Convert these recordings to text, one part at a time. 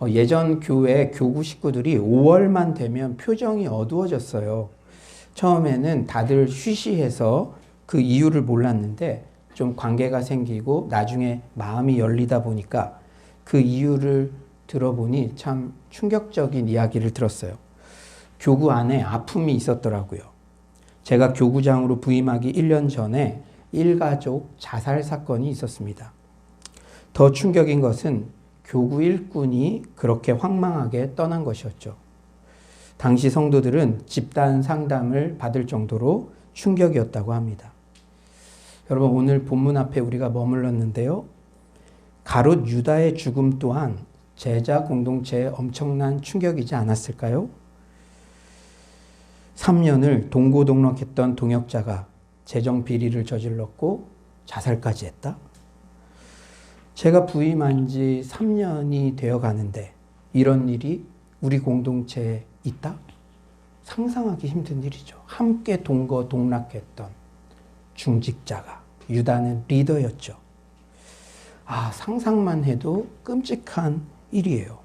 예전 교회 교구 식구들이 5월만 되면 표정이 어두워졌어요. 처음에는 다들 쉬쉬해서 그 이유를 몰랐는데 좀 관계가 생기고 나중에 마음이 열리다 보니까 그 이유를 들어보니 참 충격적인 이야기를 들었어요. 교구 안에 아픔이 있었더라고요. 제가 교구장으로 부임하기 1년 전에 일가족 자살 사건이 있었습니다. 더 충격인 것은 교구 일꾼이 그렇게 황망하게 떠난 것이었죠. 당시 성도들은 집단 상담을 받을 정도로 충격이었다고 합니다. 여러분, 오늘 본문 앞에 우리가 머물렀는데요. 가롯 유다의 죽음 또한 제자 공동체에 엄청난 충격이지 않았을까요? 3년을 동고동락했던 동역자가 재정 비리를 저질렀고 자살까지 했다? 제가 부임한 지 3년이 되어 가는데 이런 일이 우리 공동체에 있다? 상상하기 힘든 일이죠. 함께 동거동락했던 중직자가, 유다는 리더였죠. 상상만 해도 끔찍한 일이에요.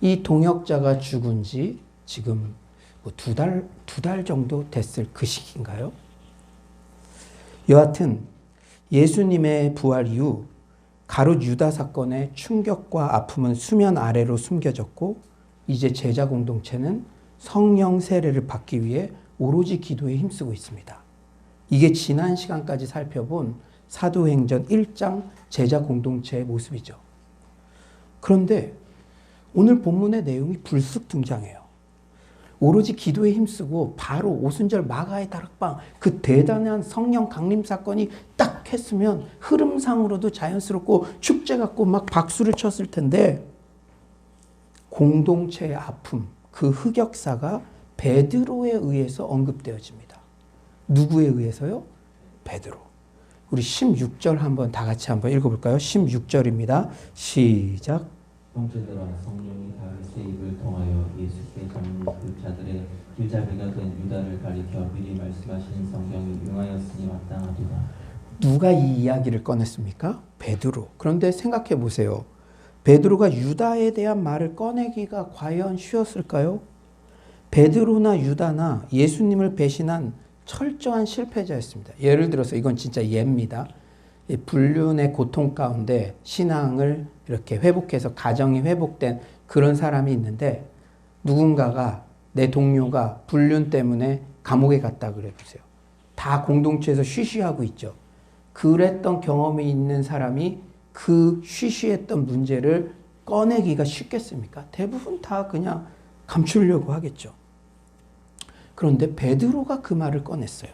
이 동역자가 죽은 지 지금 두 달 정도 됐을 그 시기인가요? 여하튼 예수님의 부활 이후 가롯 유다 사건의 충격과 아픔은 수면 아래로 숨겨졌고 이제 제자 공동체는 성령 세례를 받기 위해 오로지 기도에 힘쓰고 있습니다. 이게 지난 시간까지 살펴본 사도행전 1장 제자 공동체의 모습이죠. 그런데 오늘 본문의 내용이 불쑥 등장해요. 오로지 기도에 힘쓰고 바로 오순절 마가의 다락방, 그 대단한 성령 강림 사건이 딱 했으면 흐름상으로도 자연스럽고 축제 같고 막 박수를 쳤을 텐데 공동체의 아픔, 그 흑역사가 베드로에 의해서 언급되어집니다. 누구에 의해서요? 베드로. 우리 16절 한번 다 같이 한번 읽어볼까요? 16절입니다. 시작. 형제들아, 성령이 다윗의 입을 통하여 예수께 잡는 율법자들의 길잡이가 된 유다를 가리켜 미리 말씀하신 성경이 응하였으니 마땅하도다. 누가 이 이야기를 꺼냈습니까? 베드로. 그런데 생각해 보세요. 베드로가 유다에 대한 말을 꺼내기가 과연 쉬웠을까요? 베드로나 유다나 예수님을 배신한 철저한 실패자였습니다. 예를 들어서 이건 진짜 예입니다. 불륜의 고통 가운데 신앙을 이렇게 회복해서 가정이 회복된 그런 사람이 있는데 누군가가 내 동료가 불륜 때문에 감옥에 갔다 그래 보세요. 다 공동체에서 쉬쉬하고 있죠. 그랬던 경험이 있는 사람이 그 쉬쉬했던 문제를 꺼내기가 쉽겠습니까? 대부분 다 그냥 감추려고 하겠죠. 그런데 베드로가 그 말을 꺼냈어요.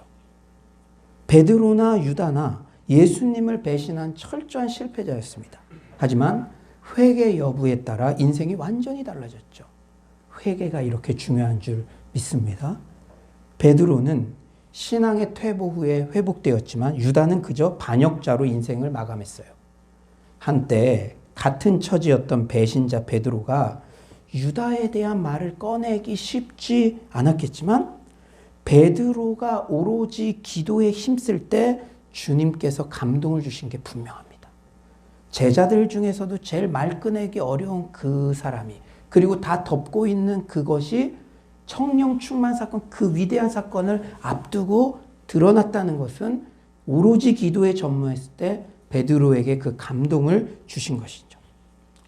베드로나 유다나 예수님을 배신한 철저한 실패자였습니다. 하지만 회개 여부에 따라 인생이 완전히 달라졌죠. 회개가 이렇게 중요한 줄 믿습니다. 베드로는 신앙의 퇴보 후에 회복되었지만 유다는 그저 반역자로 인생을 마감했어요. 한때 같은 처지였던 배신자 베드로가 유다에 대한 말을 꺼내기 쉽지 않았겠지만 베드로가 오로지 기도에 힘쓸 때 주님께서 감동을 주신 게 분명합니다. 제자들 중에서도 제일 말 꺼내기 어려운 그 사람이, 그리고 다 덮고 있는 그것이 성령 충만 사건, 그 위대한 사건을 앞두고 드러났다는 것은 오로지 기도에 전무했을 때 베드로에게 그 감동을 주신 것이죠.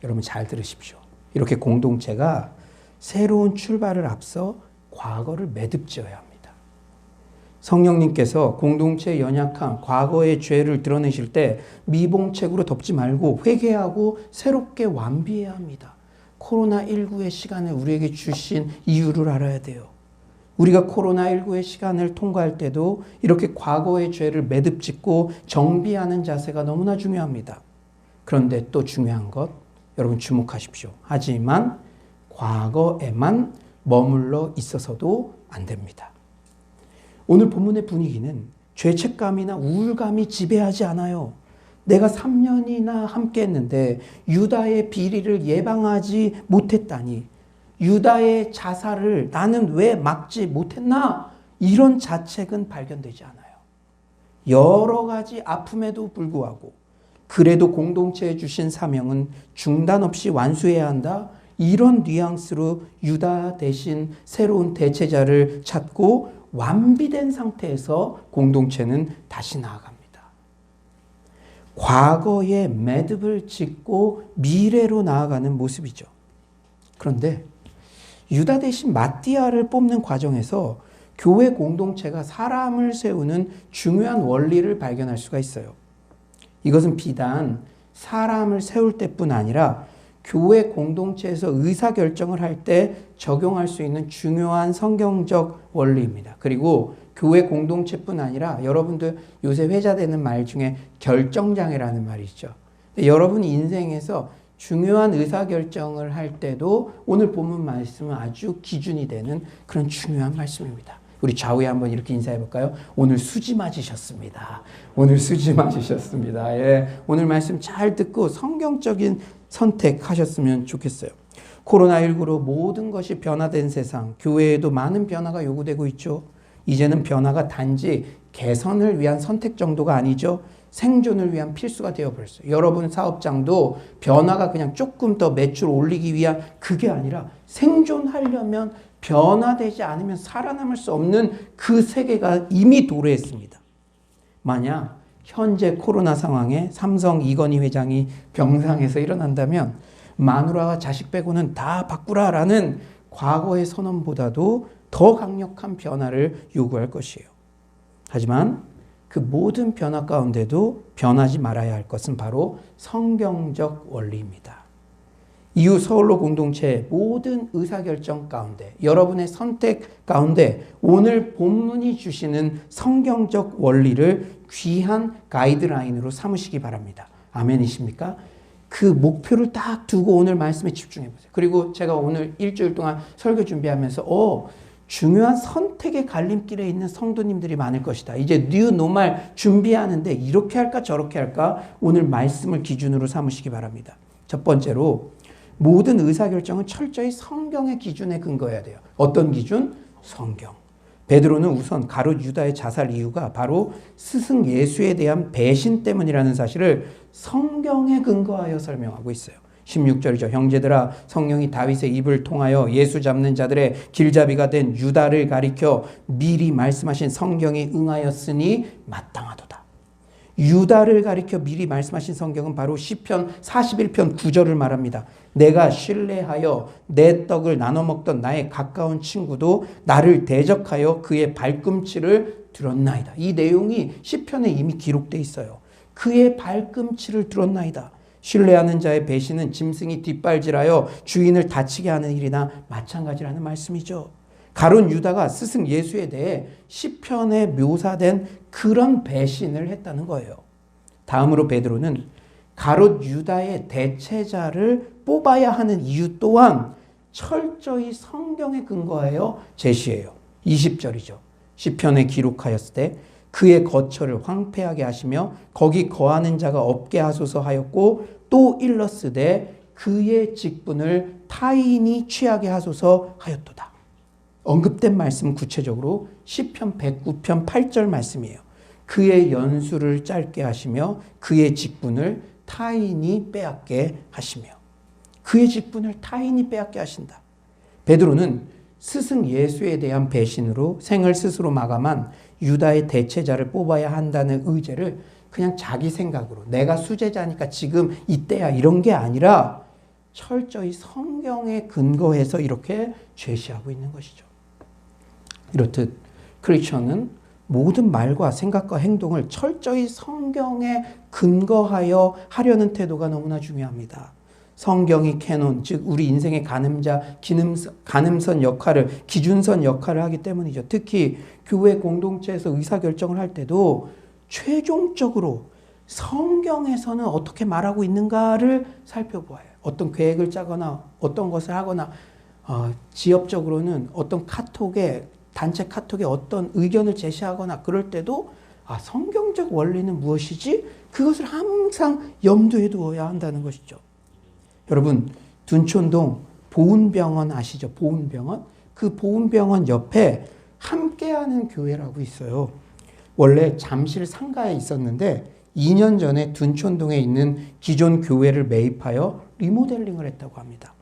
여러분 잘 들으십시오. 이렇게 공동체가 새로운 출발을 앞서 과거를 매듭지어야 합니다. 성령님께서 공동체의 연약함, 과거의 죄를 드러내실 때 미봉책으로 덮지 말고 회개하고 새롭게 완비해야 합니다. 코로나19의 시간을 우리에게 주신 이유를 알아야 돼요. 우리가 코로나19의 시간을 통과할 때도 이렇게 과거의 죄를 매듭짓고 정비하는 자세가 너무나 중요합니다. 그런데 또 중요한 것, 여러분 주목하십시오. 하지만 과거에만 머물러 있어서도 안 됩니다. 오늘 본문의 분위기는 죄책감이나 우울감이 지배하지 않아요. 내가 3년이나 함께 했는데 유다의 비리를 예방하지 못했다니, 유다의 자살을 나는 왜 막지 못했나? 이런 자책은 발견되지 않아요. 여러 가지 아픔에도 불구하고 그래도 공동체에 주신 사명은 중단 없이 완수해야 한다. 이런 뉘앙스로 유다 대신 새로운 대체자를 찾고 완비된 상태에서 공동체는 다시 나아갑니다. 과거의 매듭을 짓고 미래로 나아가는 모습이죠. 그런데 유다 대신 마띠아를 뽑는 과정에서 교회 공동체가 사람을 세우는 중요한 원리를 발견할 수가 있어요. 이것은 비단 사람을 세울 때뿐 아니라 교회 공동체에서 의사결정을 할 때 적용할 수 있는 중요한 성경적 원리입니다. 그리고 교회 공동체뿐 아니라 여러분들 요새 회자되는 말 중에 결정장애라는 말이 있죠. 여러분 인생에서 중요한 의사결정을 할 때도 오늘 본문 말씀은 아주 기준이 되는 그런 중요한 말씀입니다. 우리 좌우에 한번 이렇게 인사해 볼까요? 오늘 수지 맞으셨습니다. 오늘 수지 맞으셨습니다. 예, 오늘 말씀 잘 듣고 성경적인 선택하셨으면 좋겠어요. 코로나19로 모든 것이 변화된 세상, 교회에도 많은 변화가 요구되고 있죠. 이제는 변화가 단지 개선을 위한 선택 정도가 아니죠. 생존을 위한 필수가 되어버렸어요. 여러분 사업장도 변화가 그냥 조금 더 매출 올리기 위한 그게 아니라 생존하려면 변화되지 않으면 살아남을 수 없는 그 세계가 이미 도래했습니다. 만약 현재 코로나 상황에 삼성 이건희 회장이 병상에서 일어난다면 마누라와 자식 빼고는 다 바꾸라라는 과거의 선언보다도 더 강력한 변화를 요구할 것이에요. 하지만 그 모든 변화 가운데도 변하지 말아야 할 것은 바로 성경적 원리입니다. 이후 서울로 공동체의 모든 의사결정 가운데, 여러분의 선택 가운데 오늘 본문이 주시는 성경적 원리를 귀한 가이드라인으로 삼으시기 바랍니다. 아멘이십니까? 그 목표를 딱 두고 오늘 말씀에 집중해 보세요. 그리고 제가 오늘 일주일 동안 설교 준비하면서 중요한 선택의 갈림길에 있는 성도님들이 많을 것이다. 이제 뉴 노멀 준비하는데 이렇게 할까 저렇게 할까 오늘 말씀을 기준으로 삼으시기 바랍니다. 첫 번째로 모든 의사결정은 철저히 성경의 기준에 근거해야 돼요. 어떤 기준? 성경. 베드로는 우선 가룟 유다의 자살 이유가 바로 스승 예수에 대한 배신 때문이라는 사실을 성경에 근거하여 설명하고 있어요. 16절이죠. 형제들아 성령이 다윗의 입을 통하여 예수 잡는 자들의 길잡이가 된 유다를 가리켜 미리 말씀하신 성경이 응하였으니 마땅하도다. 유다를 가리켜 미리 말씀하신 성경은 바로 시편 41편 9절을 말합니다. 내가 신뢰하여 내 떡을 나눠 먹던 나의 가까운 친구도 나를 대적하여 그의 발꿈치를 들었나이다. 이 내용이 시편에 이미 기록되어 있어요. 그의 발꿈치를 들었나이다. 신뢰하는 자의 배신은 짐승이 뒷발질하여 주인을 다치게 하는 일이나 마찬가지라는 말씀이죠. 가룟 유다가 스승 예수에 대해 시편에 묘사된 그런 배신을 했다는 거예요. 다음으로 베드로는 가룟 유다의 대체자를 뽑아야 하는 이유 또한 철저히 성경에 근거하여 제시해요. 20절이죠. 시편에 기록하였을 때 그의 거처를 황폐하게 하시며 거기 거하는 자가 없게 하소서 하였고 또 일렀으되 그의 직분을 타인이 취하게 하소서 하였도다. 언급된 말씀 구체적으로 시편 109편 8절 말씀이에요. 그의 연수를 짧게 하시며 그의 직분을 타인이 빼앗게 하시며 그의 직분을 타인이 빼앗게 하신다. 베드로는 스승 예수에 대한 배신으로 생을 스스로 마감한 유다의 대체자를 뽑아야 한다는 의제를 그냥 자기 생각으로 내가 수제자니까 지금 이때야 이런 게 아니라 철저히 성경에 근거해서 이렇게 제시하고 있는 것이죠. 이렇듯 크리스천은 모든 말과 생각과 행동을 철저히 성경에 근거하여 하려는 태도가 너무나 중요합니다. 성경이 캐논, 즉 우리 인생의 가늠선 역할을, 기준선 역할을 하기 때문이죠. 특히 교회 공동체에서 의사결정을 할 때도 최종적으로 성경에서는 어떻게 말하고 있는가를 살펴보아요. 어떤 계획을 짜거나 어떤 것을 하거나 지역적으로는 어떤 단체 카톡에 어떤 의견을 제시하거나 그럴 때도 성경적 원리는 무엇이지? 그것을 항상 염두에 두어야 한다는 것이죠. 여러분 둔촌동 보은병원 아시죠? 보은병원? 그 보은병원 옆에 함께하는 교회라고 있어요. 원래 잠실 상가에 있었는데 2년 전에 둔촌동에 있는 기존 교회를 매입하여 리모델링을 했다고 합니다.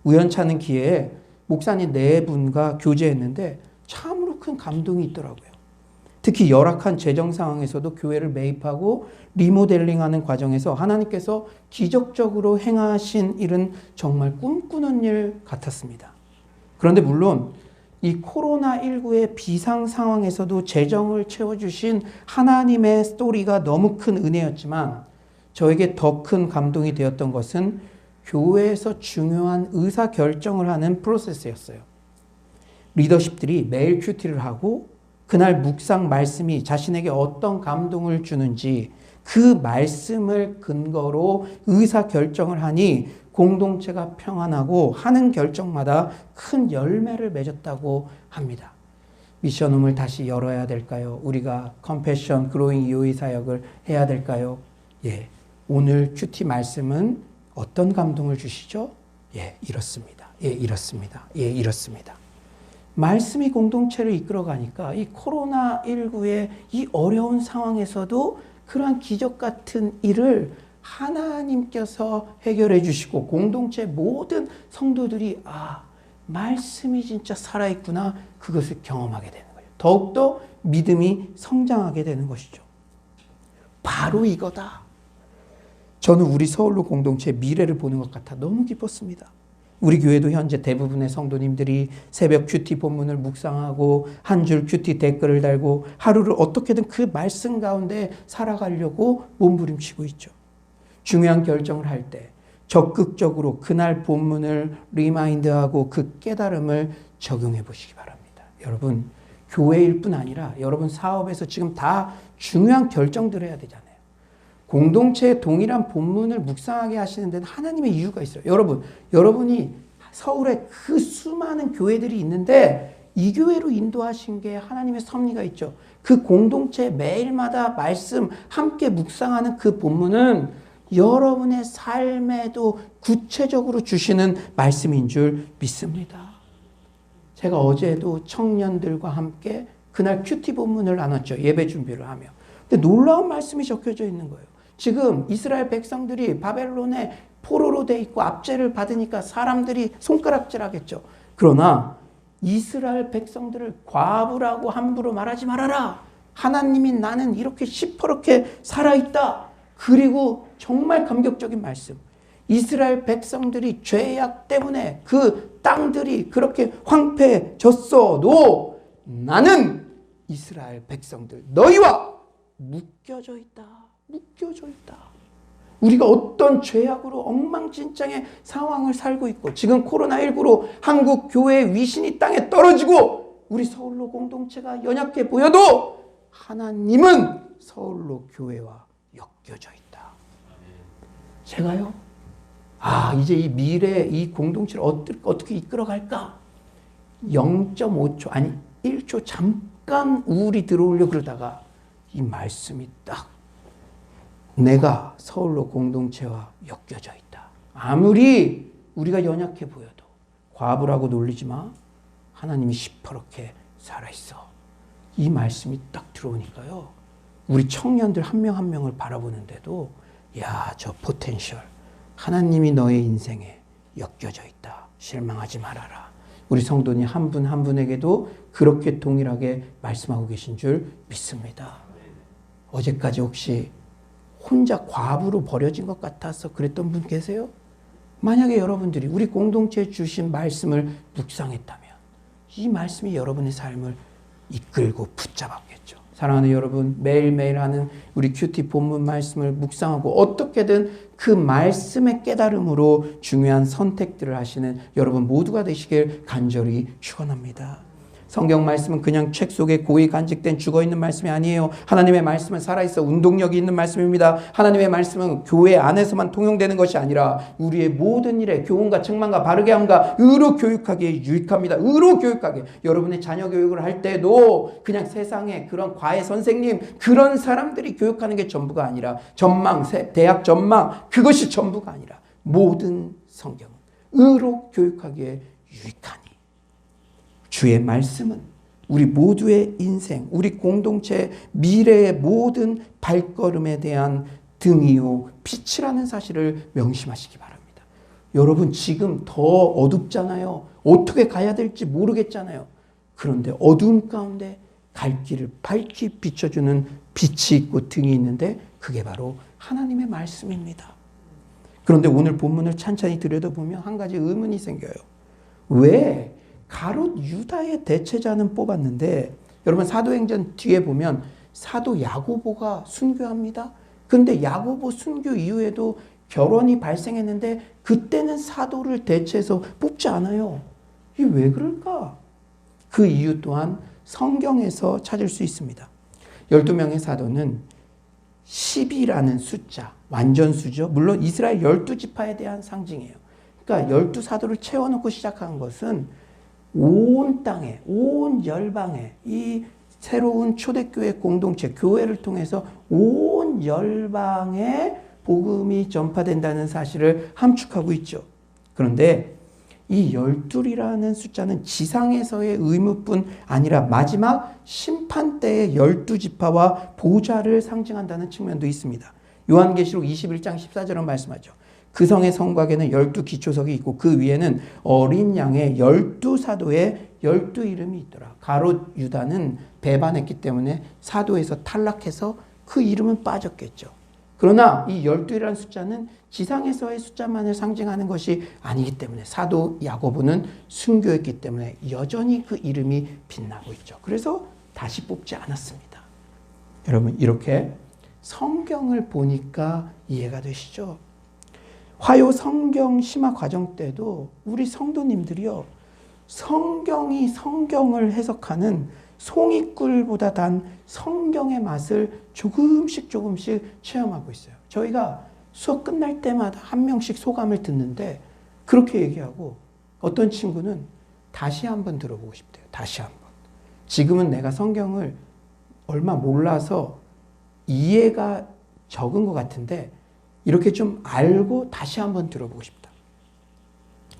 우연찮은 기회에 목사님 4분과 교제했는데 참으로 큰 감동이 있더라고요. 특히 열악한 재정 상황에서도 교회를 매입하고 리모델링하는 과정에서 하나님께서 기적적으로 행하신 일은 정말 꿈꾸는 일 같았습니다. 그런데 물론 이 코로나19의 비상 상황에서도 재정을 채워주신 하나님의 스토리가 너무 큰 은혜였지만 저에게 더 큰 감동이 되었던 것은 교회에서 중요한 의사결정을 하는 프로세스였어요. 리더십들이 매일 큐티를 하고 그날 묵상 말씀이 자신에게 어떤 감동을 주는지 그 말씀을 근거로 의사결정을 하니 공동체가 평안하고 하는 결정마다 큰 열매를 맺었다고 합니다. 미션홈을 다시 열어야 될까요? 우리가 컴패션 그로잉 EOE 사역을 해야 될까요? 예, 오늘 큐티 말씀은 어떤 감동을 주시죠? 예, 이렇습니다. 예, 이렇습니다. 예, 이렇습니다. 말씀이 공동체를 이끌어가니까 이 코로나19의 이 어려운 상황에서도 그러한 기적 같은 일을 하나님께서 해결해 주시고 공동체 모든 성도들이 말씀이 진짜 살아있구나 그것을 경험하게 되는 거예요. 더욱더 믿음이 성장하게 되는 것이죠. 바로 이거다. 저는 우리 서울로 공동체의 미래를 보는 것 같아 너무 기뻤습니다. 우리 교회도 현재 대부분의 성도님들이 새벽 큐티 본문을 묵상하고 한 줄 큐티 댓글을 달고 하루를 어떻게든 그 말씀 가운데 살아가려고 몸부림치고 있죠. 중요한 결정을 할 때 적극적으로 그날 본문을 리마인드하고 그 깨달음을 적용해 보시기 바랍니다. 여러분, 교회일 뿐 아니라 여러분 사업에서 지금 다 중요한 결정들을 해야 되잖아요. 공동체의 동일한 본문을 묵상하게 하시는 데는 하나님의 이유가 있어요. 여러분이 서울에 그 수많은 교회들이 있는데 이 교회로 인도하신 게 하나님의 섭리가 있죠. 그 공동체 매일마다 말씀 함께 묵상하는 그 본문은 여러분의 삶에도 구체적으로 주시는 말씀인 줄 믿습니다. 제가 어제도 청년들과 함께 그날 큐티 본문을 나눴죠. 예배 준비를 하며. 근데 놀라운 말씀이 적혀져 있는 거예요. 지금 이스라엘 백성들이 바벨론에 포로로 돼 있고 압제를 받으니까 사람들이 손가락질하겠죠. 그러나 이스라엘 백성들을 과부라고 함부로 말하지 말아라. 하나님이 나는 이렇게 시퍼렇게 살아있다. 그리고 정말 감격적인 말씀. 이스라엘 백성들이 죄악 때문에 그 땅들이 그렇게 황폐해졌어도 나는 이스라엘 백성들 너희와 묶여져 있다. 묶여져 있다. 우리가 어떤 죄악으로 엉망진창의 상황을 살고 있고 지금 코로나19로 한국 교회의 위신이 땅에 떨어지고 우리 서울로 공동체가 연약해 보여도 하나님은 서울로 교회와 엮여져 있다. 제가요? 이제 이 미래 이 공동체를 어떻게 이끌어갈까? 0.5초 아니 1초 잠깐 우울이 들어오려고 그러다가 이 말씀이 딱 내가 서울로 공동체와 엮여져 있다. 아무리 우리가 연약해 보여도 과부라고 놀리지 마. 하나님이 시퍼렇게 살아있어. 이 말씀이 딱 들어오니까요. 우리 청년들 한 명 한 명을 바라보는데도 저 포텐셜. 하나님이 너의 인생에 엮여져 있다. 실망하지 말아라. 우리 성도님 한 분 한 분에게도 그렇게 동일하게 말씀하고 계신 줄 믿습니다. 어제까지 혹시 혼자 과부로 버려진 것 같아서 그랬던 분 계세요? 만약에 여러분들이 우리 공동체에 주신 말씀을 묵상했다면 이 말씀이 여러분의 삶을 이끌고 붙잡았겠죠. 사랑하는 여러분, 매일매일 하는 우리 큐티 본문 말씀을 묵상하고 어떻게든 그 말씀의 깨달음으로 중요한 선택들을 하시는 여러분 모두가 되시길 간절히 축원합니다. 성경 말씀은 그냥 책 속에 고이 간직된 죽어있는 말씀이 아니에요. 하나님의 말씀은 살아있어 운동력이 있는 말씀입니다. 하나님의 말씀은 교회 안에서만 통용되는 것이 아니라 우리의 모든 일에 교훈과 책망과 바르게 함과 의로 교육하기에 유익합니다. 의로 교육하게. 여러분의 자녀 교육을 할 때도 그냥 세상에 그런 과외 선생님 그런 사람들이 교육하는 게 전부가 아니라 전망, 대학 전망 그것이 전부가 아니라 모든 성경은 의로 교육하기에 유익하니 주의 말씀은 우리 모두의 인생, 우리 공동체 미래의 모든 발걸음에 대한 등이요 빛이라는 사실을 명심하시기 바랍니다. 여러분 지금 더 어둡잖아요. 어떻게 가야 될지 모르겠잖아요. 그런데 어두움 가운데 갈 길을 밝히 비춰주는 빛이 있고 등이 있는데 그게 바로 하나님의 말씀입니다. 그런데 오늘 본문을 찬찬히 들여다보면 한 가지 의문이 생겨요. 왜 가롯 유다의 대체자는 뽑았는데 여러분 사도행전 뒤에 보면 사도 야고보가 순교합니다. 그런데 야고보 순교 이후에도 결혼이 발생했는데 그때는 사도를 대체해서 뽑지 않아요. 이게 왜 그럴까? 그 이유 또한 성경에서 찾을 수 있습니다. 12명의 사도는 10이라는 숫자, 완전수죠. 물론 이스라엘 12지파에 대한 상징이에요. 그러니까 12사도를 채워놓고 시작한 것은 온 땅에, 온 열방에 이 새로운 초대교회 공동체, 교회를 통해서 온 열방에 복음이 전파된다는 사실을 함축하고 있죠. 그런데 이 12이라는 숫자는 지상에서의 의무뿐 아니라 마지막 심판 때의 12지파와 보좌를 상징한다는 측면도 있습니다. 요한계시록 21장 14절은 말씀하죠. 그 성의 성곽에는 12기초석이 있고 그 위에는 어린 양의 12사도의 12이름이 있더라. 가롯 유다는 배반했기 때문에 사도에서 탈락해서 그 이름은 빠졌겠죠. 그러나 이 12이라는 숫자는 지상에서의 숫자만을 상징하는 것이 아니기 때문에 사도 야고보는 순교했기 때문에 여전히 그 이름이 빛나고 있죠. 그래서 다시 뽑지 않았습니다. 여러분 이렇게 성경을 보니까 이해가 되시죠? 화요 성경 심화 과정 때도 우리 성도님들이요 성경이 성경을 해석하는 송이꿀보다 단 성경의 맛을 조금씩 체험하고 있어요. 저희가 수업 끝날 때마다 한 명씩 소감을 듣는데 그렇게 얘기하고 어떤 친구는 다시 한번 들어보고 싶대요. 다시 한번. 지금은 내가 성경을 얼마 몰라서 이해가 적은 것 같은데 이렇게 좀 알고 다시 한번 들어보고 싶다.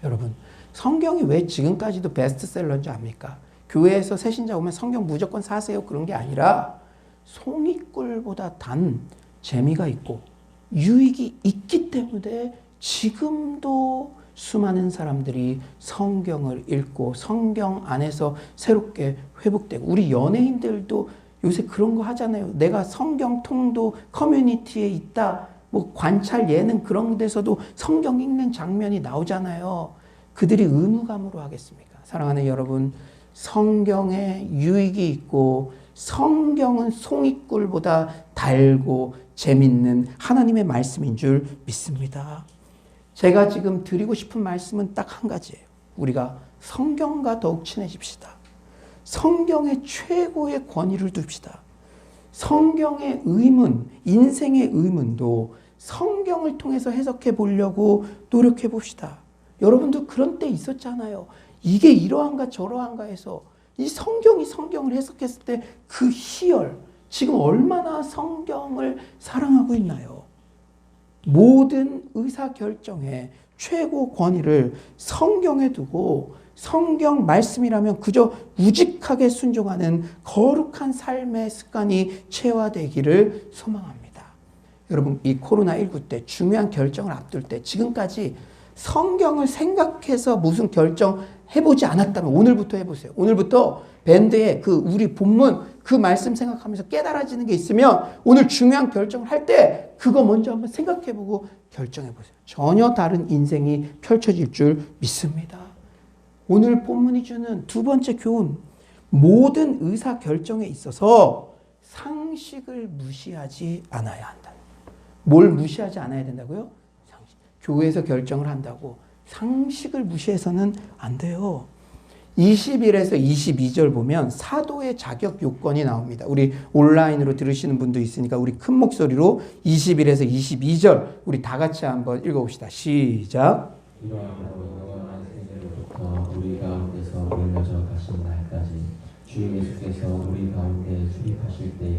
여러분 성경이 왜 지금까지도 베스트셀러인 줄 압니까? 교회에서 새신자 오면 성경 무조건 사세요 그런 게 아니라 송이꿀보다 단 재미가 있고 유익이 있기 때문에 지금도 수많은 사람들이 성경을 읽고 성경 안에서 새롭게 회복되고 우리 연예인들도 요새 그런 거 하잖아요. 내가 성경 통도 커뮤니티에 있다. 뭐 관찰 예능 그런 데서도 성경 읽는 장면이 나오잖아요. 그들이 의무감으로 하겠습니까? 사랑하는 여러분, 성경에 유익이 있고 성경은 송이꿀보다 달고 재밌는 하나님의 말씀인 줄 믿습니다. 제가 지금 드리고 싶은 말씀은 딱 한 가지예요. 우리가 성경과 더욱 친해집시다. 성경의 최고의 권위를 둡시다. 성경의 의문, 인생의 의문도 성경을 통해서 해석해 보려고 노력해 봅시다. 여러분도 그런 때 있었잖아요. 이게 이러한가 저러한가 해서 이 성경이 성경을 해석했을 때 그 희열, 지금 얼마나 성경을 사랑하고 있나요? 모든 의사결정의 최고 권위를 성경에 두고 성경 말씀이라면 그저 우직하게 순종하는 거룩한 삶의 습관이 체화되기를 소망합니다. 여러분 이 코로나19 때 중요한 결정을 앞둘 때 지금까지 성경을 생각해서 무슨 결정 해보지 않았다면 오늘부터 해보세요. 오늘부터 밴드에 그 우리 본문 그 말씀 생각하면서 깨달아지는 게 있으면 오늘 중요한 결정을 할 때 그거 먼저 한번 생각해보고 결정해보세요. 전혀 다른 인생이 펼쳐질 줄 믿습니다. 오늘 본문이 주는 두 번째 교훈, 모든 의사결정에 있어서 상식을 무시하지 않아야 한다. 뭘 무시하지 않아야 된다고요? 상식. 교회에서 결정을 한다고 상식을 무시해서는 안 돼요. 21에서 22절 보면 사도의 자격 요건이 나옵니다. 우리 온라인으로 들으시는 분도 있으니까 우리 큰 목소리로 21에서 22절 우리 다 같이 한번 읽어봅시다. 시작. 우리 가운데서 열려져 가신 날까지 주 예수께서 우리 가운데 출입하실 때에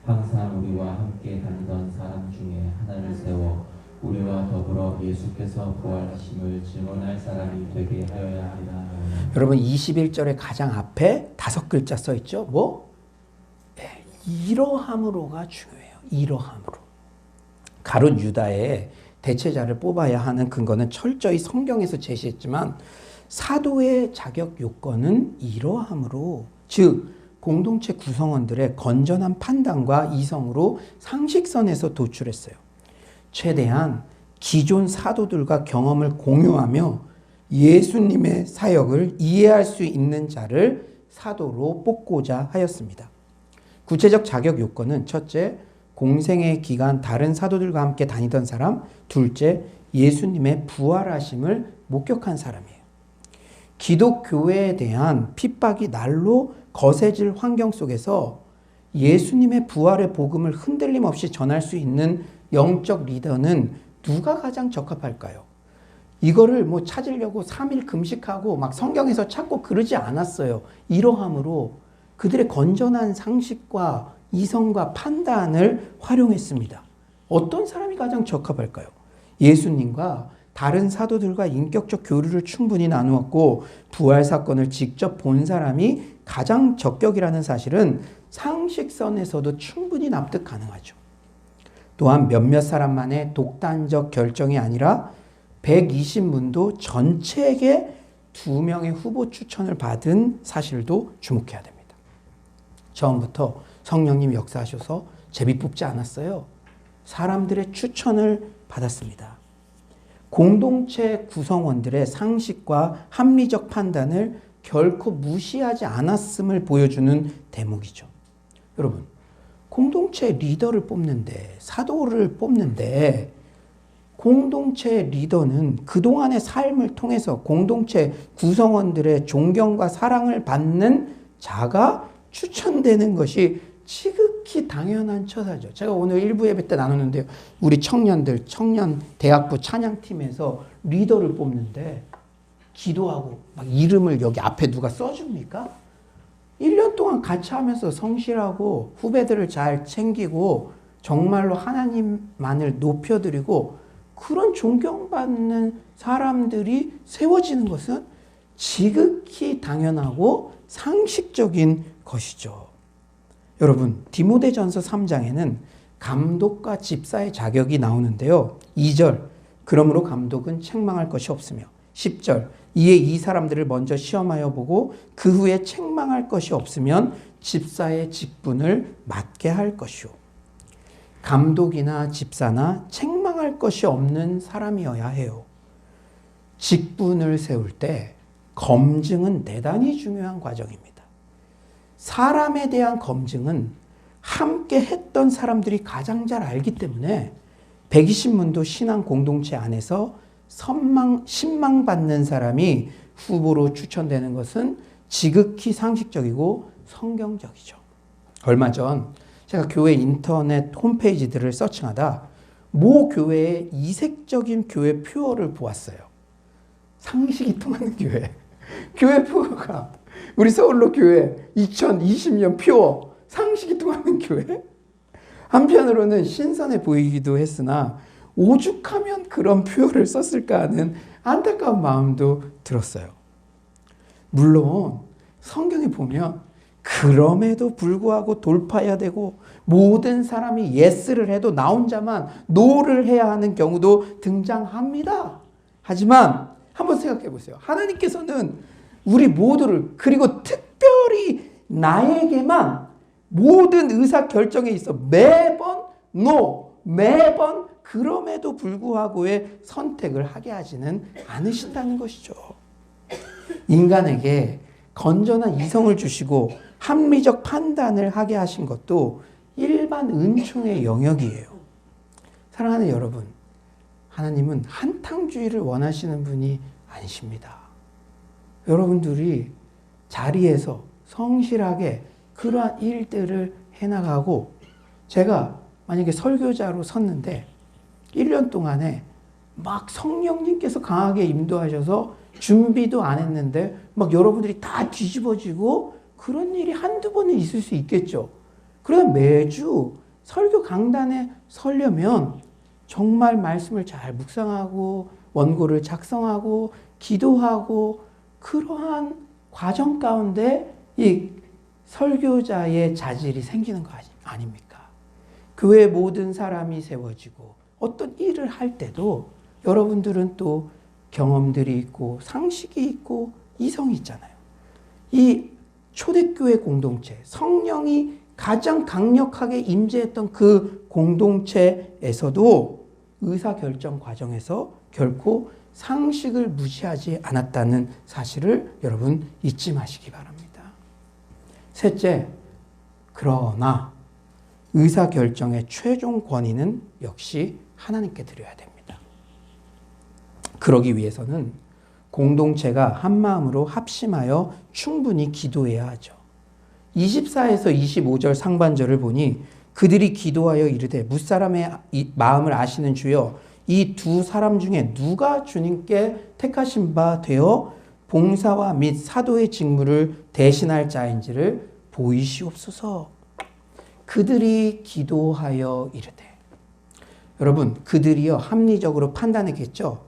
항상 우리와 함께 다니던 사람 중에 하나를 세워 우리와 더불어 예수께서 부활하심을 증언할 사람이 되게 하여야 하리라. 여러분 21절의 가장 앞에 5글자 써 있죠. 뭐? 네, 이러함으로가 중요해요. 이러함으로. 가룟 유다의 대체자를 뽑아야 하는 근거는 철저히 성경에서 제시했지만 사도의 자격 요건은 이러함으로, 즉 공동체 구성원들의 건전한 판단과 이성으로 상식선에서 도출했어요. 최대한 기존 사도들과 경험을 공유하며 예수님의 사역을 이해할 수 있는 자를 사도로 뽑고자 하였습니다. 구체적 자격 요건은 첫째, 공생의 기간 다른 사도들과 함께 다니던 사람, 둘째, 예수님의 부활하심을 목격한 사람이에요. 기독교회에 대한 핍박이 날로 거세질 환경 속에서 예수님의 부활의 복음을 흔들림 없이 전할 수 있는 영적 리더는 누가 가장 적합할까요? 이거를 뭐 찾으려고 3일 금식하고 막 성경에서 찾고 그러지 않았어요. 이러함으로 그들의 건전한 상식과 이성과 판단을 활용했습니다. 어떤 사람이 가장 적합할까요? 예수님과 다른 사도들과 인격적 교류를 충분히 나누었고 부활 사건을 직접 본 사람이 가장 적격이라는 사실은 상식선에서도 충분히 납득 가능하죠. 또한 몇몇 사람만의 독단적 결정이 아니라 120문도 전체에게 2명의 후보 추천을 받은 사실도 주목해야 됩니다. 처음부터 성령님 역사하셔서 제비 뽑지 않았어요. 사람들의 추천을 받았습니다. 공동체 구성원들의 상식과 합리적 판단을 결코 무시하지 않았음을 보여주는 대목이죠. 여러분, 공동체 리더를 뽑는데, 사도를 뽑는데 공동체 리더는 그동안의 삶을 통해서 공동체 구성원들의 존경과 사랑을 받는 자가 추천되는 것이 지극히 당연한 처사죠. 제가 오늘 1부 예배 때 나눴는데요. 우리 청년들, 청년 대학부 찬양팀에서 리더를 뽑는데 기도하고 막 이름을 여기 앞에 누가 써줍니까? 1년 동안 같이 하면서 성실하고 후배들을 잘 챙기고 정말로 하나님만을 높여드리고 그런 존경받는 사람들이 세워지는 것은 지극히 당연하고 상식적인 것이죠. 여러분, 디모데전서 3장에는 감독과 집사의 자격이 나오는데요. 2절, 그러므로 감독은 책망할 것이 없으며 10절, 이에 이 사람들을 먼저 시험하여 보고 그 후에 책망할 것이 없으면 집사의 직분을 맡게 할 것이요. 감독이나 집사나 책망할 것이 없는 사람이어야 해요. 직분을 세울 때 검증은 대단히 중요한 과정입니다. 사람에 대한 검증은 함께 했던 사람들이 가장 잘 알기 때문에 120문도 신앙 공동체 안에서 신망받는 사람이 후보로 추천되는 것은 지극히 상식적이고 성경적이죠. 얼마 전 제가 교회 인터넷 홈페이지들을 서칭하다 모 교회의 이색적인 교회 표어를 보았어요. 상식이 통하는 교회. 교회 표어가 우리 서울로 교회 2020년 표어 상식이 통하는 교회? 한편으로는 신선해 보이기도 했으나 오죽하면 그런 표현을 썼을까 하는 안타까운 마음도 들었어요. 물론 성경에 보면 그럼에도 불구하고 돌파해야 되고 모든 사람이 예스를 해도 나 혼자만 노를 해야 하는 경우도 등장합니다. 하지만 한번 생각해 보세요. 하나님께서는 우리 모두를, 그리고 특별히 나에게만 모든 의사결정에 있어 매번 매번 그럼에도 불구하고의 선택을 하게 하지는 않으신다는 것이죠. 인간에게 건전한 이성을 주시고 합리적 판단을 하게 하신 것도 일반 은총의 영역이에요. 사랑하는 여러분, 하나님은 한탕주의를 원하시는 분이 아니십니다. 여러분들이 자리에서 성실하게 그러한 일들을 해나가고, 제가 만약에 설교자로 섰는데 1년 동안에 막 성령님께서 강하게 인도하셔서 준비도 안 했는데 막 여러분들이 다 뒤집어지고 그런 일이 한두 번은 있을 수 있겠죠. 그러나 매주 설교 강단에 서려면 정말 말씀을 잘 묵상하고 원고를 작성하고 기도하고 그러한 과정 가운데 이 설교자의 자질이 생기는 거 아닙니까? 교회 모든 사람이 세워지고 어떤 일을 할 때도 여러분들은 또 경험들이 있고 상식이 있고 이성이 있잖아요. 이 초대교회 공동체, 성령이 가장 강력하게 임재했던 그 공동체에서도 의사결정 과정에서 결코 상식을 무시하지 않았다는 사실을 여러분 잊지 마시기 바랍니다. 셋째, 그러나 의사결정의 최종 권위는 역시 하나님께 드려야 됩니다. 그러기 위해서는 공동체가 한마음으로 합심하여 충분히 기도해야 하죠. 24에서 25절 상반절을 보니 그들이 기도하여 이르되 뭇사람의 마음을 아시는 주여 이 두 사람 중에 누가 주님께 택하신 바 되어 봉사와 및 사도의 직무를 대신할 자인지를 보이시옵소서. 그들이 기도하여 이르되, 여러분 그들이요 합리적으로 판단했겠죠.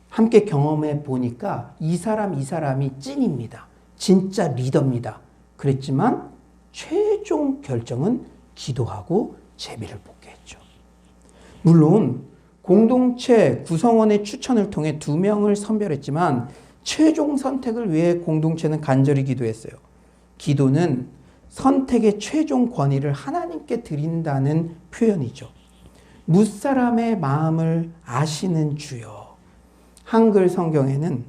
함께 경험해 보니까 이 사람이 찐입니다. 진짜 리더입니다. 그랬지만 최종 결정은 기도하고 제비를 뽑게 했죠. 물론 공동체 구성원의 추천을 통해 2명을 선별했지만 최종 선택을 위해 공동체는 간절히 기도했어요. 기도는 선택의 최종 권위를 하나님께 드린다는 표현이죠. 뭇사람의 마음을 아시는 주여. 한글 성경에는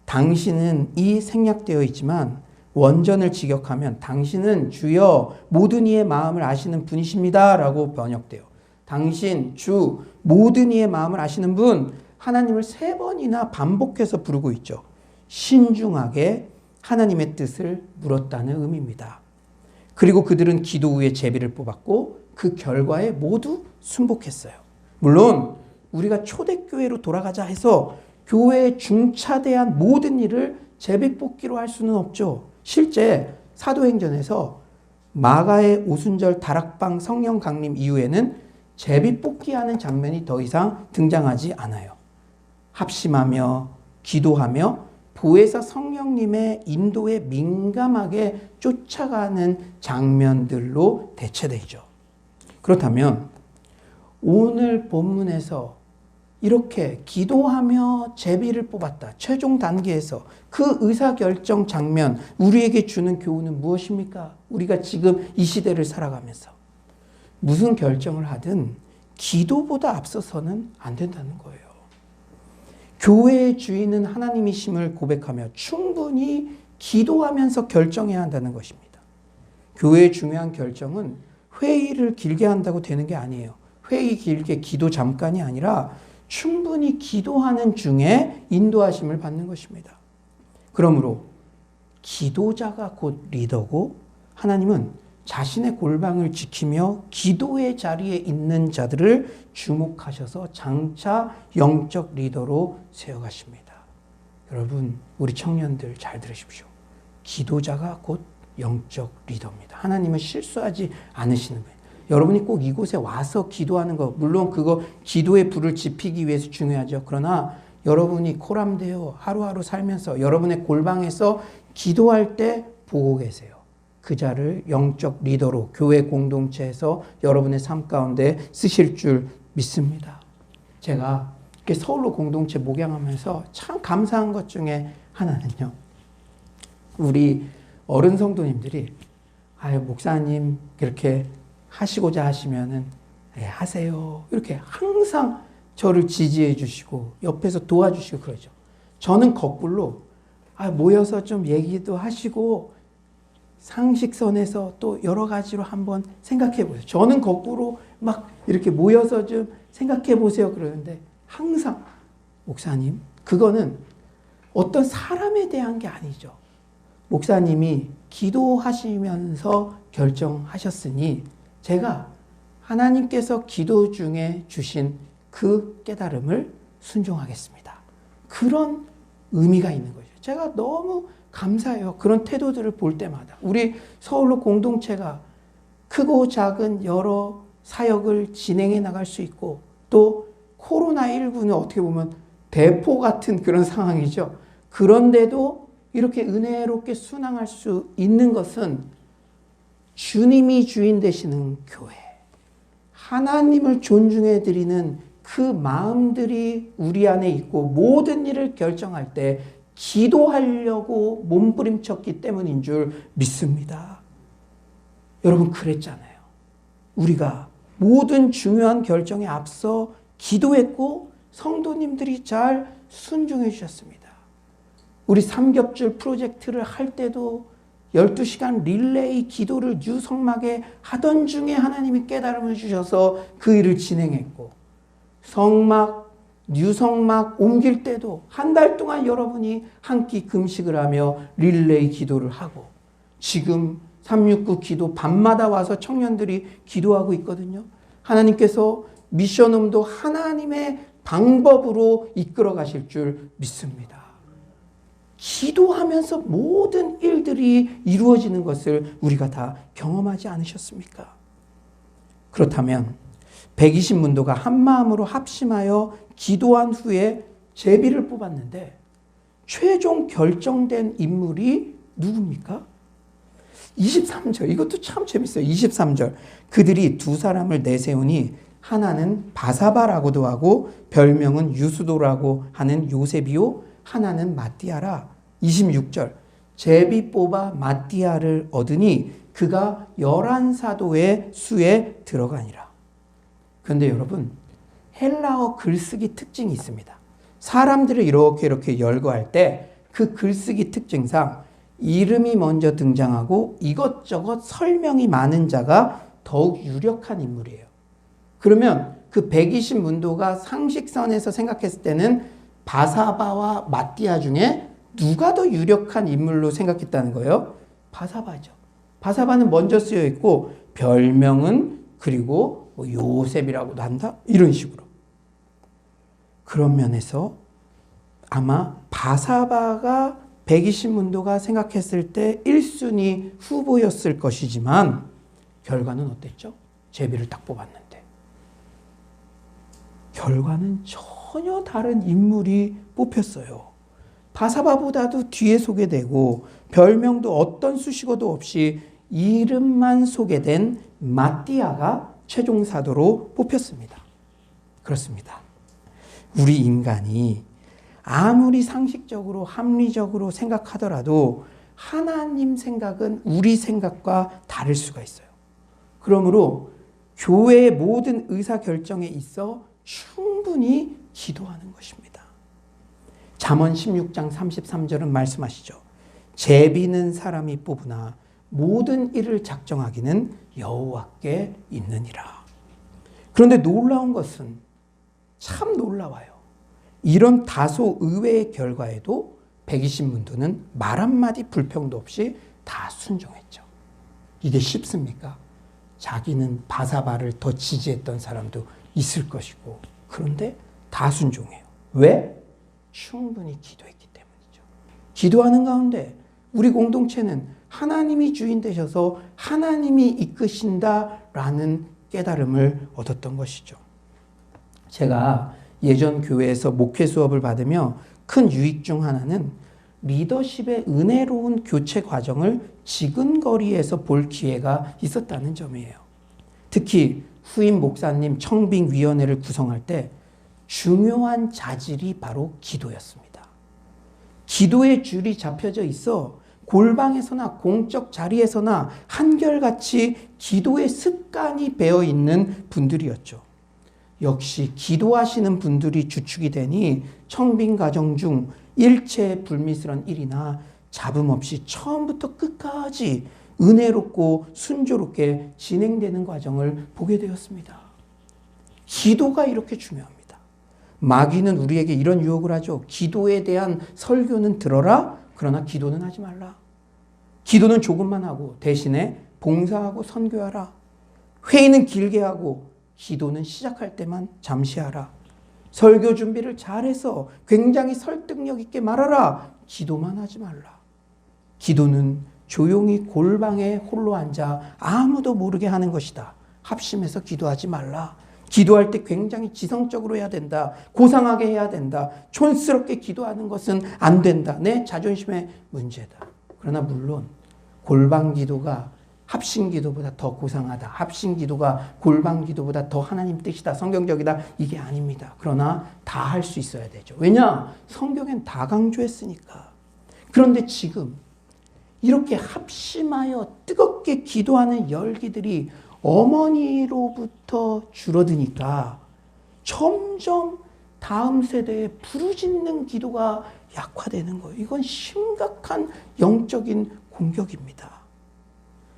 당신은 이 생략되어 있지만 원전을 직역하면 당신은 주여 모든 이의 마음을 아시는 분이십니다 라고 번역돼요. 당신, 주, 모든 이의 마음을 아시는 분, 하나님을 3번이나 반복해서 부르고 있죠. 신중하게 하나님의 뜻을 물었다는 의미입니다. 그리고 그들은 기도 후에 제비를 뽑았고 그 결과에 모두 순복했어요. 물론 우리가 초대교회로 돌아가자 해서 교회에 중차대한 모든 일을 제비 뽑기로 할 수는 없죠. 실제 사도행전에서 마가의 오순절 다락방 성령 강림 이후에는 제비 뽑기하는 장면이 더 이상 등장하지 않아요. 합심하며 기도하며 보혜사 성령님의 인도에 민감하게 쫓아가는 장면들로 대체되죠. 그렇다면 오늘 본문에서 이렇게 기도하며 제비를 뽑았다. 최종 단계에서 그 의사결정 장면, 우리에게 주는 교훈은 무엇입니까? 우리가 지금 이 시대를 살아가면서 무슨 결정을 하든 기도보다 앞서서는 안 된다는 거예요. 교회의 주인은 하나님이심을 고백하며 충분히 기도하면서 결정해야 한다는 것입니다. 교회의 중요한 결정은 회의를 길게 한다고 되는 게 아니에요. 회의 길게 기도 잠깐이 아니라 충분히 기도하는 중에 인도하심을 받는 것입니다. 그러므로 기도자가 곧 리더고 하나님은 자신의 골방을 지키며 기도의 자리에 있는 자들을 주목하셔서 장차 영적 리더로 세워가십니다. 여러분, 우리 청년들 잘 들으십시오. 기도자가 곧 영적 리더입니다. 하나님은 실수하지 않으시는 거예요. 여러분이 꼭 이곳에 와서 기도하는 거, 물론 그거 기도의 불을 지피기 위해서 중요하죠. 그러나 여러분이 코람되어 하루하루 살면서 여러분의 골방에서 기도할 때 보고 계세요. 그 자를 영적 리더로 교회 공동체에서 여러분의 삶 가운데 쓰실 줄 믿습니다. 제가 이렇게 서울로 공동체 목양하면서 참 감사한 것 중에 하나는요. 우리 어른 성도님들이 목사님 그렇게 하시고자 하시면은 하세요. 이렇게 항상 저를 지지해 주시고 옆에서 도와주시고 그러죠. 저는 거꾸로 모여서 좀 얘기도 하시고 상식선에서 또 여러 가지로 한번 생각해 보세요. 저는 거꾸로 막 이렇게 모여서 좀 생각해 보세요 그러는데 항상 목사님 그거는 어떤 사람에 대한 게 아니죠. 목사님이 기도하시면서 결정하셨으니 제가 하나님께서 기도 중에 주신 그 깨달음을 순종하겠습니다. 그런 의미가 있는 거죠. 제가 너무 감사해요. 그런 태도들을 볼 때마다. 우리 서울로 공동체가 크고 작은 여러 사역을 진행해 나갈 수 있고 또 코로나19는 어떻게 보면 대포 같은 그런 상황이죠. 그런데도 이렇게 은혜롭게 순항할 수 있는 것은 주님이 주인 되시는 교회, 하나님을 존중해 드리는 그 마음들이 우리 안에 있고 모든 일을 결정할 때 기도하려고 몸부림쳤기 때문인 줄 믿습니다. 여러분 그랬잖아요. 우리가 모든 중요한 결정에 앞서 기도했고 성도님들이 잘 순종해 주셨습니다. 우리 삼겹줄 프로젝트를 할 때도 12시간 릴레이 기도를 유성막에 하던 중에 하나님이 깨달음을 주셔서 그 일을 진행했고, 성막, 유성막 옮길 때도 한 달 동안 여러분이 한 끼 금식을 하며 릴레이 기도를 하고, 지금 369 기도 밤마다 와서 청년들이 기도하고 있거든요. 하나님께서 미션홈도 하나님의 방법으로 이끌어 가실 줄 믿습니다. 기도하면서 모든 일들이 이루어지는 것을 우리가 다 경험하지 않으셨습니까? 그렇다면 120문도가 한 마음으로 합심하여 기도한 후에 제비를 뽑았는데 최종 결정된 인물이 누굽니까? 23절, 이것도 참 재밌어요. 23절, 그들이 두 사람을 내세우니 하나는 바사바라고도 하고 별명은 유수도라고 하는 요셉이요, 하나는 마띠아라. 26절, 제비 뽑아 마띠아를 얻으니 그가 11사도의 수에 들어가니라. 그런데 여러분, 헬라어 글쓰기 특징이 있습니다. 사람들을 이렇게 열거할 때 그 글쓰기 특징상 이름이 먼저 등장하고 이것저것 설명이 많은 자가 더욱 유력한 인물이에요. 그러면 그 120문도가 상식선에서 생각했을 때는 바사바와 마띠아 중에 누가 더 유력한 인물로 생각했다는 거예요? 바사바죠. 바사바는 먼저 쓰여 있고 별명은 그리고 뭐 요셉이라고도 한다? 이런 식으로. 그런 면에서 아마 바사바가 120문도가 생각했을 때 1순위 후보였을 것이지만 결과는 어땠죠? 제비를 딱 뽑았는데 결과는 전혀 다른 인물이 뽑혔어요. 바사바보다도 뒤에 소개되고 별명도 어떤 수식어도 없이 이름만 소개된 마띠아가 최종 사도로 뽑혔습니다. 그렇습니다. 우리 인간이 아무리 상식적으로 합리적으로 생각하더라도 하나님 생각은 우리 생각과 다를 수가 있어요. 그러므로 교회의 모든 의사결정에 있어 충분히 기도하는 것입니다. 잠언 16장 33절은 말씀하시죠. 제비는 사람이 뽑으나 모든 일을 작정하기는 여호와께 있느니라. 그런데 놀라운 것은 참 놀라워요. 이런 다소 의외의 결과에도 120문도는 말 한마디 불평도 없이 다 순종했죠. 이게 쉽습니까? 자기는 바사바를 더 지지했던 사람도 있을 것이고, 그런데 다 순종해요. 왜? 충분히 기도했기 때문이죠. 기도하는 가운데 우리 공동체는 하나님이 주인 되셔서 하나님이 이끄신다라는 깨달음을 얻었던 것이죠. 제가 예전 교회에서 목회 수업을 받으며 큰 유익 중 하나는 리더십의 은혜로운 교체 과정을 지근거리에서 볼 기회가 있었다는 점이에요. 특히 후임 목사님 청빙위원회를 구성할 때 중요한 자질이 바로 기도였습니다. 기도의 줄이 잡혀져 있어 골방에서나 공적 자리에서나 한결같이 기도의 습관이 배어 있는 분들이었죠. 역시 기도하시는 분들이 주축이 되니 청빙 과정 중 일체의 불미스러운 일이나 잡음 없이 처음부터 끝까지 은혜롭고 순조롭게 진행되는 과정을 보게 되었습니다. 기도가 이렇게 중요합니다. 마귀는 우리에게 이런 유혹을 하죠. 기도에 대한 설교는 들어라. 그러나 기도는 하지 말라. 기도는 조금만 하고 대신에 봉사하고 선교하라. 회의는 길게 하고 기도는 시작할 때만 잠시 하라. 설교 준비를 잘해서 굉장히 설득력 있게 말하라. 기도만 하지 말라. 기도는 조용히 골방에 홀로 앉아 아무도 모르게 하는 것이다. 합심해서 기도하지 말라. 기도할 때 굉장히 지성적으로 해야 된다. 고상하게 해야 된다. 촌스럽게 기도하는 것은 안 된다. 내 자존심의 문제다. 그러나 물론 골방 기도가 합심 기도보다 더 고상하다. 합심 기도가 골방 기도보다 더 하나님 뜻이다. 성경적이다. 이게 아닙니다. 그러나 다 할 수 있어야 되죠. 왜냐? 성경엔 다 강조했으니까. 그런데 지금 이렇게 합심하여 뜨겁게 기도하는 열기들이 어머니로부터 줄어드니까 점점 다음 세대에 부르짖는 기도가 약화되는 거예요. 이건 심각한 영적인 공격입니다.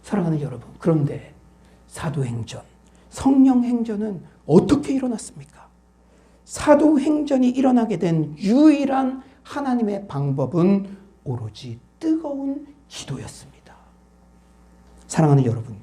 사랑하는 여러분, 그런데 사도행전, 성령행전은 어떻게 일어났습니까? 사도행전이 일어나게 된 유일한 하나님의 방법은 오로지 뜨거운 기도였습니다. 사랑하는 여러분,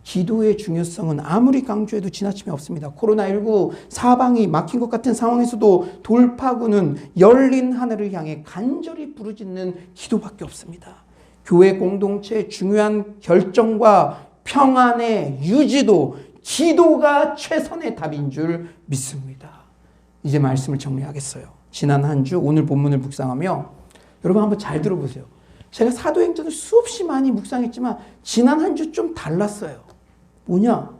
기도의 중요성은 아무리 강조해도 지나침이 없습니다. 코로나19 사방이 막힌 것 같은 상황에서도 돌파구는 열린 하늘을 향해 간절히 부르짖는 기도밖에 없습니다. 교회 공동체의 중요한 결정과 평안의 유지도 기도가 최선의 답인 줄 믿습니다. 이제 말씀을 정리하겠어요. 지난 한 주 오늘 본문을 묵상하며 여러분 한번 잘 들어보세요. 제가 사도행전을 수없이 많이 묵상했지만 지난 한 주 좀 달랐어요. 뭐냐?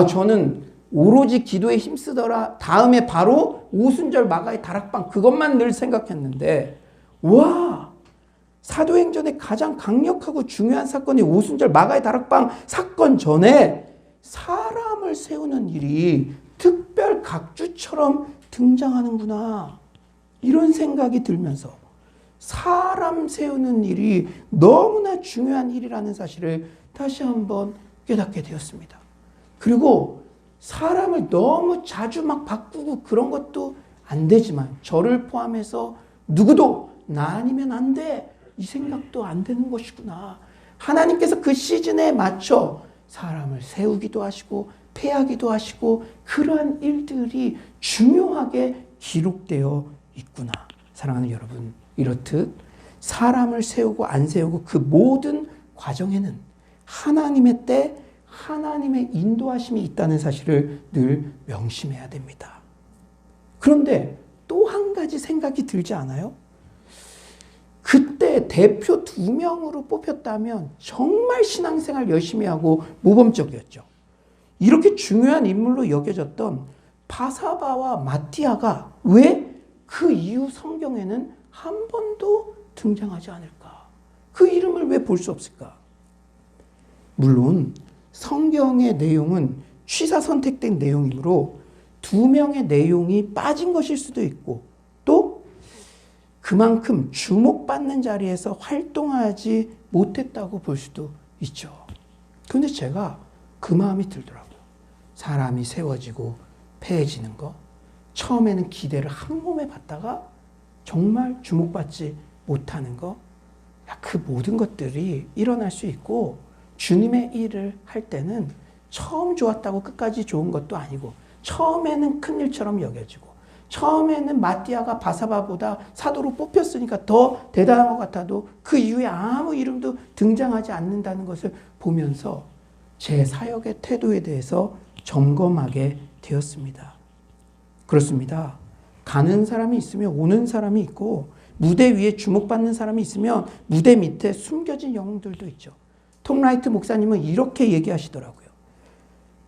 저는 오로지 기도에 힘쓰더라. 다음에 바로 오순절 마가의 다락방 그것만 늘 생각했는데 와! 사도행전의 가장 강력하고 중요한 사건이 오순절 마가의 다락방 사건 전에 사람을 세우는 일이 특별 각주처럼 등장하는구나. 이런 생각이 들면서 사람 세우는 일이 너무나 중요한 일이라는 사실을 다시 한번 깨닫게 되었습니다. 그리고 사람을 너무 자주 막 바꾸고 그런 것도 안 되지만 저를 포함해서 누구도 나 아니면 안 돼. 이 생각도 안 되는 것이구나. 하나님께서 그 시즌에 맞춰 사람을 세우기도 하시고 패하기도 하시고 그러한 일들이 중요하게 기록되어 있구나. 사랑하는 여러분, 이렇듯 사람을 세우고 안 세우고 그 모든 과정에는 하나님의 때, 하나님의 인도하심이 있다는 사실을 늘 명심해야 됩니다. 그런데 또 한 가지 생각이 들지 않아요? 그때 대표 2명으로 뽑혔다면 정말 신앙생활 열심히 하고 모범적이었죠. 이렇게 중요한 인물로 여겨졌던 바사바와 마띠아가 왜 그 이후 성경에는 한 번도 등장하지 않을까? 그 이름을 왜 볼 수 없을까? 물론 성경의 내용은 취사 선택된 내용이므로 2명의 내용이 빠진 것일 수도 있고 또 그만큼 주목받는 자리에서 활동하지 못했다고 볼 수도 있죠. 그런데 제가 그 마음이 들더라고요. 사람이 세워지고 패해지는 거. 처음에는 기대를 한 몸에 받다가 정말 주목받지 못하는 거. 그 모든 것들이 일어날 수 있고 주님의 일을 할 때는 처음 좋았다고 끝까지 좋은 것도 아니고 처음에는 큰일처럼 여겨지고 처음에는 마띠아가 바사바보다 사도로 뽑혔으니까 더 대단한 것 같아도 그 이후에 아무 이름도 등장하지 않는다는 것을 보면서 제 사역의 태도에 대해서 점검하게 되었습니다. 그렇습니다. 가는 사람이 있으면 오는 사람이 있고 무대 위에 주목받는 사람이 있으면 무대 밑에 숨겨진 영웅들도 있죠. 톰 라이트 목사님은 이렇게 얘기하시더라고요.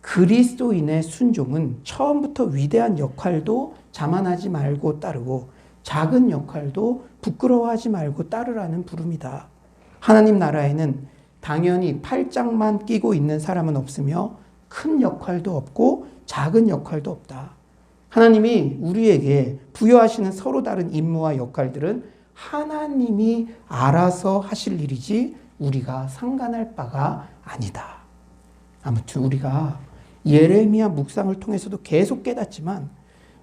그리스도인의 순종은 처음부터 위대한 역할도 자만하지 말고 따르고 작은 역할도 부끄러워하지 말고 따르라는 부름이다. 하나님 나라에는 당연히 팔짱만 끼고 있는 사람은 없으며 큰 역할도 없고 작은 역할도 없다. 하나님이 우리에게 부여하시는 서로 다른 임무와 역할들은 하나님이 알아서 하실 일이지 우리가 상관할 바가 아니다. 아무튼 우리가 예레미야 묵상을 통해서도 계속 깨닫지만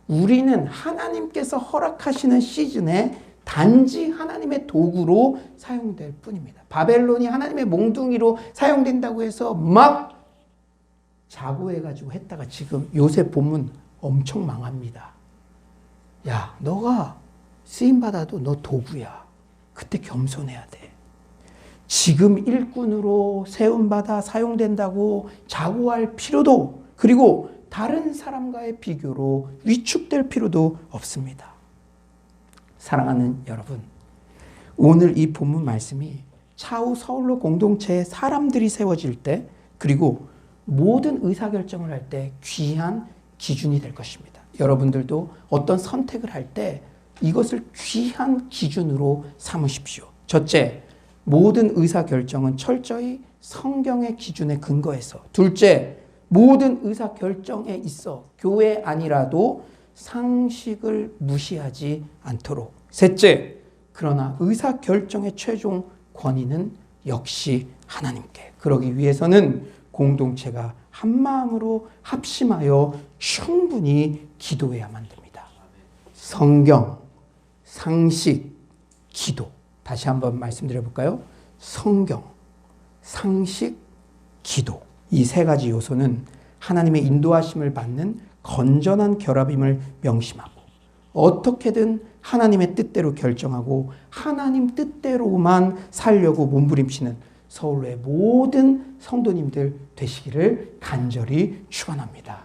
우리는 하나님께서 허락하시는 시즌에 단지 하나님의 도구로 사용될 뿐입니다. 바벨론이 하나님의 몽둥이로 사용된다고 해서 막 자고해가지고 했다가 지금 요새 본문 엄청 망합니다. 야, 너가 쓰임받아도 너 도구야. 그때 겸손해야 돼. 지금 일꾼으로 세움받아 사용된다고 자고할 필요도 그리고 다른 사람과의 비교로 위축될 필요도 없습니다. 사랑하는 여러분, 오늘 이 본문 말씀이 차후 서울로 공동체에 사람들이 세워질 때, 그리고 모든 의사결정을 할 때 귀한 기준이 될 것입니다. 여러분들도 어떤 선택을 할 때 이것을 귀한 기준으로 삼으십시오. 첫째, 모든 의사결정은 철저히 성경의 기준에 근거해서. 둘째, 모든 의사결정에 있어 교회 아니라도 상식을 무시하지 않도록. 셋째, 그러나 의사결정의 최종 권위는 역시 하나님께. 그러기 위해서는 공동체가 한마음으로 합심하여 충분히 기도해야만 됩니다. 성경, 상식, 기도. 다시 한번 말씀드려 볼까요? 성경, 상식, 기도. 이 세 가지 요소는 하나님의 인도하심을 받는 건전한 결합임을 명심하고, 어떻게든 하나님의 뜻대로 결정하고 하나님 뜻대로만 살려고 몸부림치는 서울의 모든 성도님들 되시기를 간절히 축원합니다.